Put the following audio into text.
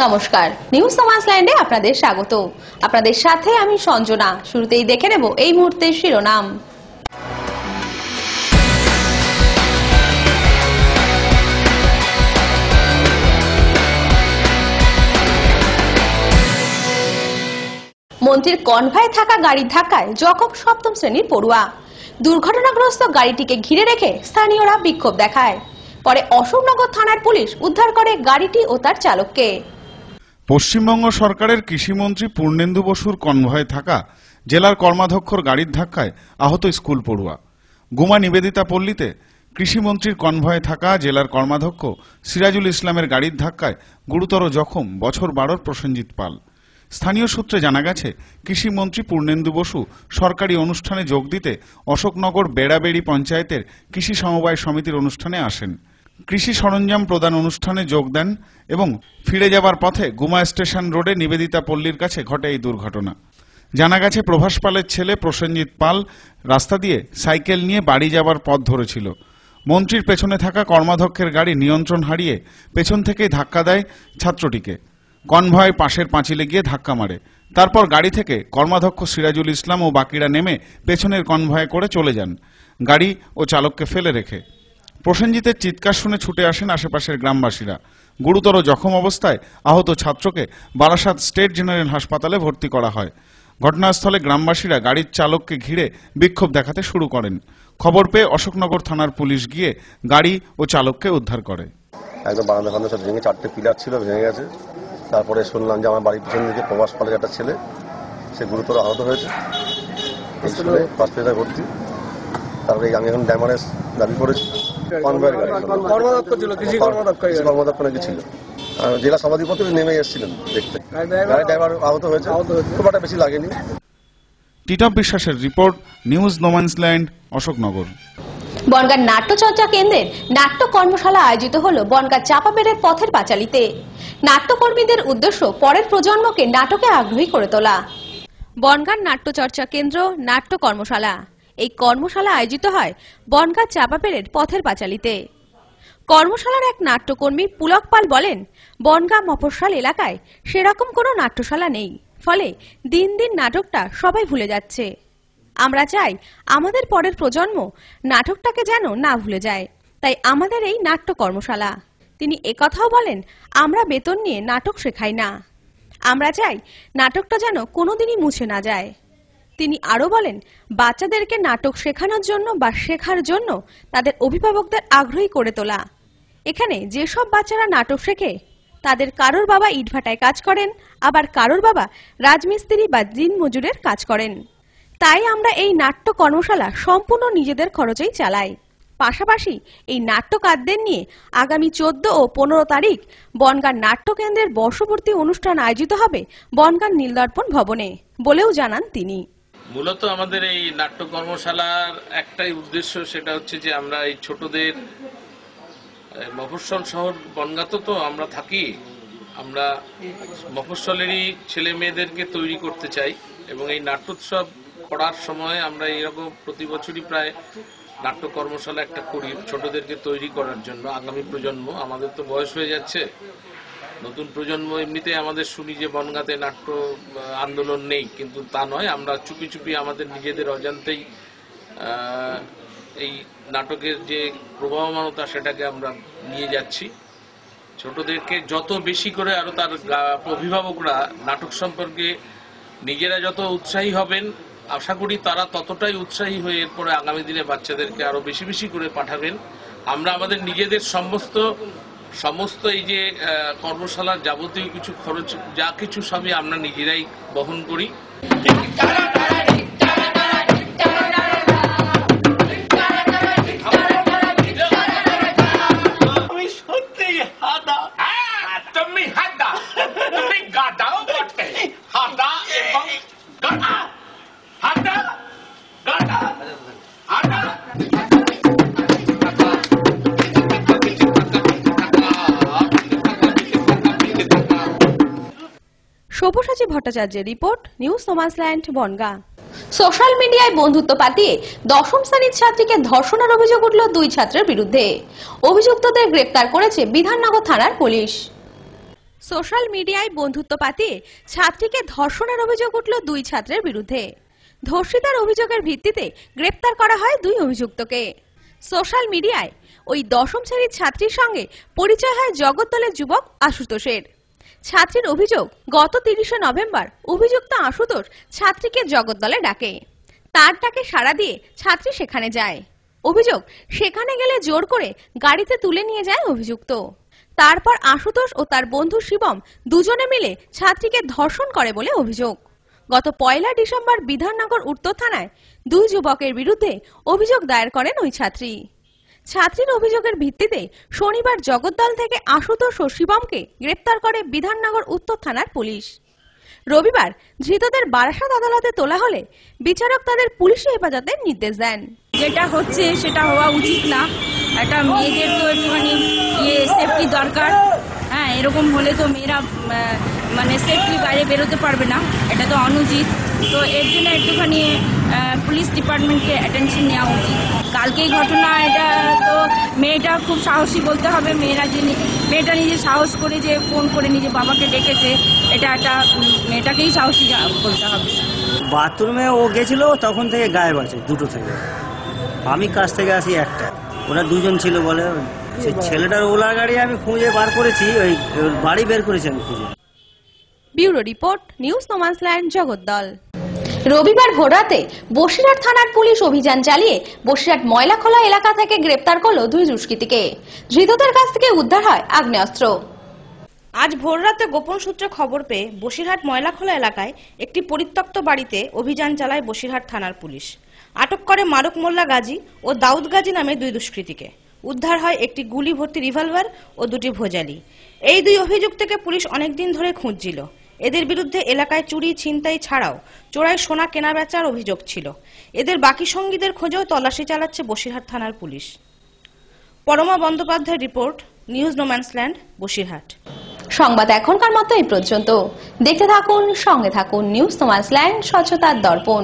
নমস্কার, নিউজ সমাজল্যান্ডে আপনাদের স্বাগত। আপনাদের সাথে আমি সঞ্জনা। শুরুতেই দেখে নেব এই মুহূর্তের শিরোনাম। মন্ত্রীর কনভয়ে থাকা গাড়ির ধাক্কায় জখম সপ্তম শ্রেণীর পড়ুয়া। দুর্ঘটনাগ্রস্ত গাড়িটিকে ঘিরে রেখে স্থানীয়রা বিক্ষোভ দেখায়। পরে অশোকনগর থানার পুলিশ উদ্ধার করে গাড়িটি ও তার চালককে। পশ্চিমবঙ্গ সরকারের কৃষিমন্ত্রী পূর্ণেন্দু বসুর কনভয়ে থাকা জেলার কর্মাধ্যক্ষর গাড়ির ধাক্কায় আহত স্কুল পড়ুয়া। গুমা নিবেদিতা পল্লীতে কৃষিমন্ত্রীর কনভয়ে থাকা জেলার কর্মাধ্যক্ষ সিরাজুল ইসলামের গাড়ির ধাক্কায় গুরুতর জখম বছর 12 প্রসেনজিৎ পাল। স্থানীয় সূত্রে জানা গেছে, কৃষিমন্ত্রী পূর্ণেন্দু বসু সরকারি অনুষ্ঠানে যোগ দিতে অশোকনগর বেড়াবেড়ি পঞ্চায়েতের কৃষি সমবায় সমিতির অনুষ্ঠানে আসেন। কৃষি সরঞ্জাম প্রদান অনুষ্ঠানে যোগ দেন এবং ফিরে যাবার পথে গুমা স্টেশন রোডে নিবেদিতা পল্লীর কাছে ঘটে এই দুর্ঘটনা। জানা গেছে, প্রভাস পালের ছেলে প্রসেনজিৎ পাল রাস্তা দিয়ে সাইকেল নিয়ে বাড়ি যাবার পথ ধরেছিল। মন্ত্রীর পেছনে থাকা কর্মাধ্যক্ষের গাড়ি নিয়ন্ত্রণ হারিয়ে পেছন থেকেই ধাক্কা দেয় ছাত্রটিকে। কনভয় পাশের পাঁচিলে গিয়ে ধাক্কা মারে। তারপর গাড়ি থেকে কর্মাধ্যক্ষ সিরাজুল ইসলাম ও বাকিরা নেমে পেছনের কনভয়ে করে চলে যান, গাড়ি ও চালককে ফেলে রেখে। প্রসেনজিতের চিৎকার শুনে ছুটে আসেন আশেপাশের গ্রামবাসীরা। গুরুতর জখম অবস্থায় আহত ছাত্রকে বারাসাত স্টেট জেনারেল হাসপাতালে ভর্তি করা হয়। ঘটনাস্থলে গ্রামবাসীরা গাড়ির চালককে ঘিরে বিক্ষোভ দেখাতে শুরু করেন। খবর পেয়ে অশোকনগর থানার পুলিশ গিয়ে গাড়ি ও চালককে উদ্ধার করে। একদম বারান্দা ফান্দা সব ভেঙে, 4টে পিলার ছিল ভেঙে গেছে। তারপরে শুনলাম যে আমার বাড়ির পিছন দিকে প্রভাস পালের একটা ছেলে, সে গুরুতর আহত হয়েছে, হসপিটালে ভর্তি। তারপরে আমি এখন ড্যামারেজ দাবি করেছি। কর্মদক্ষ নাকি ছিল, জেলা সভাধিপতি নেমে এসেছিলেন দেখতে। গাড়ি ড্রাইভার আহত হয়েছে, খুব একটা বেশি লাগেনি। টিটপ বিশ্বাসের রিপোর্ট, নিউজ নোম্যান্সল্যান্ড, অশোকনগর। বনগাঁর নাট্যচর্চা কেন্দ্রের নাট্য কর্মশালা আয়োজিত হল বনগাঁ চাপাবেড়ের পথের পাঁচালীতে। নাট্যকর্মীদের উদ্দেশ্য পরের প্রজন্মকে নাটকে আগ্রহী করে তোলা। বনগাঁর নাট্যচর্চা কেন্দ্র নাট্য কর্মশালা। এই কর্মশালা আয়োজিত হয় বনগাঁ চাপাবেড়ের পথের পাঁচালীতে। কর্মশালার এক নাট্যকর্মী পুলক পাল বলেন, বনগাঁ মফস্বল এলাকায় সেরকম কোনো নাট্যশালা নেই, ফলে দিন দিন নাটকটা সবাই ভুলে যাচ্ছে। আমরা চাই আমাদের পরের প্রজন্ম নাটকটাকে যেন না ভুলে যায়, তাই আমাদের এই নাট্য কর্মশালা। তিনি একথাও বলেন, আমরা বেতন নিয়ে নাটক শেখাই না, আমরা চাই নাটকটা যেন কোনোদিনই মুছে না যায়। তিনি আরো বলেন, বাচ্চাদেরকে নাটক শেখানোর জন্য বা শেখার জন্য তাদের অভিভাবকদের আগ্রহী করে তোলা। এখানে যেসব বাচ্চারা নাটক শেখে তাদের কারোর বাবা ইটভাটায় কাজ করেন, আবার কারোর বাবা রাজমিস্ত্রি বা দিন মজুরের কাজ করেন। তাই আমরা এই নাট্য কর্মশালা সম্পূর্ণ নিজেদের খরচেই চালাই। পাশাপাশি এই নাট্যকারদের নিয়ে আগামী 14 ও 15 তারিখ বনগাঁ নাট্যকেন্দ্রের বর্ষপূর্তি অনুষ্ঠান আয়োজিত হবে বনগাঁ নীলদর্পণ ভবনে বলেও জানান তিনি। মূলত আমাদের এই নাট্য কর্মশালার একটাই উদ্দেশ্য, সেটা হচ্ছে যে আমরা এই ছোটদের, মফস্বল শহর বনগাঁতে তো আমরা থাকি, আমরা মফস্বলেরই ছেলে মেয়েদেরকে তৈরি করতে চাই এবং এই নাট্যোৎসব করার সময় আমরা এরকম প্রতি বছরই প্রায় নাট্য কর্মশালা একটা করি ছোটদেরকে তৈরি করার জন্য। আগামী প্রজন্ম, আমাদের তো বয়স হয়ে যাচ্ছে, নতুন প্রজন্ম এমনিতেই আমাদের শুনি যে বনগাঁতে নাট্য আন্দোলন নেই, কিন্তু তা নয়। আমরা চুপি চুপি আমাদের নিজেদের অজান্তেই এই নাটকের যে প্রবহমানতা সেটাকে আমরা নিয়ে যাচ্ছি। ছোটদেরকে যত বেশি করে আরো তার অভিভাবকরা নাটক সম্পর্কে নিজেরা যত উৎসাহী হবেন, আশা করি তারা ততটাই উৎসাহী হয়ে এরপরে আগামী দিনে বাচ্চাদেরকে আরো বেশি বেশি করে পাঠাবেন। আমরা আমাদের নিজেদের সমস্ত এই যে কর্মশালার যাবতীয় কিছু খরচ যা কিছু সবই আমরা নিজেরাই বহন করি। সব্যসাচী ভট্টাচার্যের report, news no man's land, Bangaon. Social মিডিয়ায় বন্ধুত্ব পাতিয়ে 10ম শ্রেণীর ছাত্রীকে ধর্ষণের অভিযোগ উঠল 2 ছাত্রের বিরুদ্ধে। অভিযুক্তদের গ্রেপ্তার করেছে বিধাননগর থানার পুলিশ। সোশ্যাল মিডিয়ায় বন্ধুত্ব পাতিয়ে ছাত্রীকে ধর্ষণের অভিযোগ উঠল দুই ছাত্রের বিরুদ্ধে। ধর্ষিতার অভিযোগের ভিত্তিতে গ্রেপ্তার করা হয় দুই অভিযুক্তকে। সোশ্যাল মিডিয়ায় ওই দশম শ্রেণীর ছাত্রীর সঙ্গে পরিচয় হয় জগদ্দলের যুবক আশুতোষের। ছাত্রীর অভিযোগ, গত 30শে নভেম্বর অভিযুক্ত আশুতোষ ছাত্রীকে জগদ্দলে ডাকে। তার ডাকে সাড়া দিয়ে ছাত্রী সেখানে যায়। অভিযোগ, সেখানে গেলে জোর করে গাড়িতে তুলে নিয়ে যায় অভিযুক্ত। তারপর আশুতোষ ও তার বন্ধু শিবম দুজনে মিলে ছাত্রীকে ধর্ষণ করে বলে অভিযোগ। গত 1 ডিসেম্বর বিধাননগর উত্তর থানায় দুই যুবকের বিরুদ্ধে অভিযোগ দায়ের করেন ওই ছাত্রী। ছাত্রীর অভিযোগের ভিত্তিতে শনিবার জগদ্দল থেকে আশুতোষ ও শিবমকে গ্রেপ্তার করে বিধাননগর উত্তর থানার পুলিশ। রবিবার ধৃতদের বারাসাত আদালতে তোলা হলে বিচারক তাদের পুলিশি হেফাজতের নির্দেশ দেন। যেটা হচ্ছে সেটা হওয়া উচিত না। একটা মেয়েদের তো একটুখানি সেফটি দরকার। হ্যাঁ, এরকম হলে তো মেয়েরা মানে সেফলি বাইরে বেরোতে পারবে না, এটা তো অনুচিত। তো এর জন্য একটুখানি পুলিশ ডিপার্টমেন্টকে অ্যাটেনশন নেওয়া উচিত। কালকেই ঘটনা, এটা তো মেয়েটা খুব সাহসী বলতে হবে। মেয়েটা নিজে সাহস করে যে ফোন করে নিজে বাবাকে ডেকেছে, এটা একটা মেয়েটাকেই সাহসী বলতে হবে। বাথরুমে ও গেছিল, তখন থেকে গায়েব আছে, 2টো থেকে। আমি কাছ থেকে আসি 1টা, ওরা 2জন ছিল বলে। সেই ছেলেটার ওলা গাড়ি আমি খুঁজে বার করেছি, ওই বাড়ি বের করেছি আমি খুঁজে। ব্যুরো রিপোর্ট, নিউজ নোম্যান্সল্যান্ড, জগদ্দল। রবিবার ভোররাতে বসিরহাট থানার পুলিশ অভিযান চালিয়ে বসিরহাট ময়লাখোলা এলাকা থেকে গ্রেপ্তার করল দুই দুষ্কৃতীকে। ধৃতদের কাছ থেকে উদ্ধার হয় আগ্নেয়াস্ত্র। আজ ভোররাতে গোপন সূত্রে খবর পেয়ে বসিরহাট ময়লাখোলা এলাকায় একটি পরিত্যক্ত বাড়িতে অভিযান চালায় বসিরহাট থানার পুলিশ। আটক করে মারুক মোল্লা গাজী ও দাউদ গাজী নামে দুই দুষ্কৃতীকে। উদ্ধার হয় একটি গুলি ভর্তি রিভলভার ও 2টি ভোজালি। এই দুই অভিযুক্তকে পুলিশ অনেকদিন ধরে খুঁজছিল। এদের বিরুদ্ধে এলাকায় চুরি, ছিনতাই ছাড়াও চোরাই সোনা কেনা বেচার অভিযোগ ছিল। এদের বাকি সঙ্গীদের খোঁজেও তল্লাশি চালাচ্ছে বসিরহাট থানার পুলিশ। পরমা বন্দ্যোপাধ্যায়ের রিপোর্ট, নিউজ নোম্যান্সল্যান্ড, বসিরহাট। সংবাদ এখনকার মতো এই পর্যন্ত। দেখতে থাকুন, সঙ্গে থাকুন নিউজ নোম্যান্সল্যান্ড, স্বচ্ছতার দর্পণ।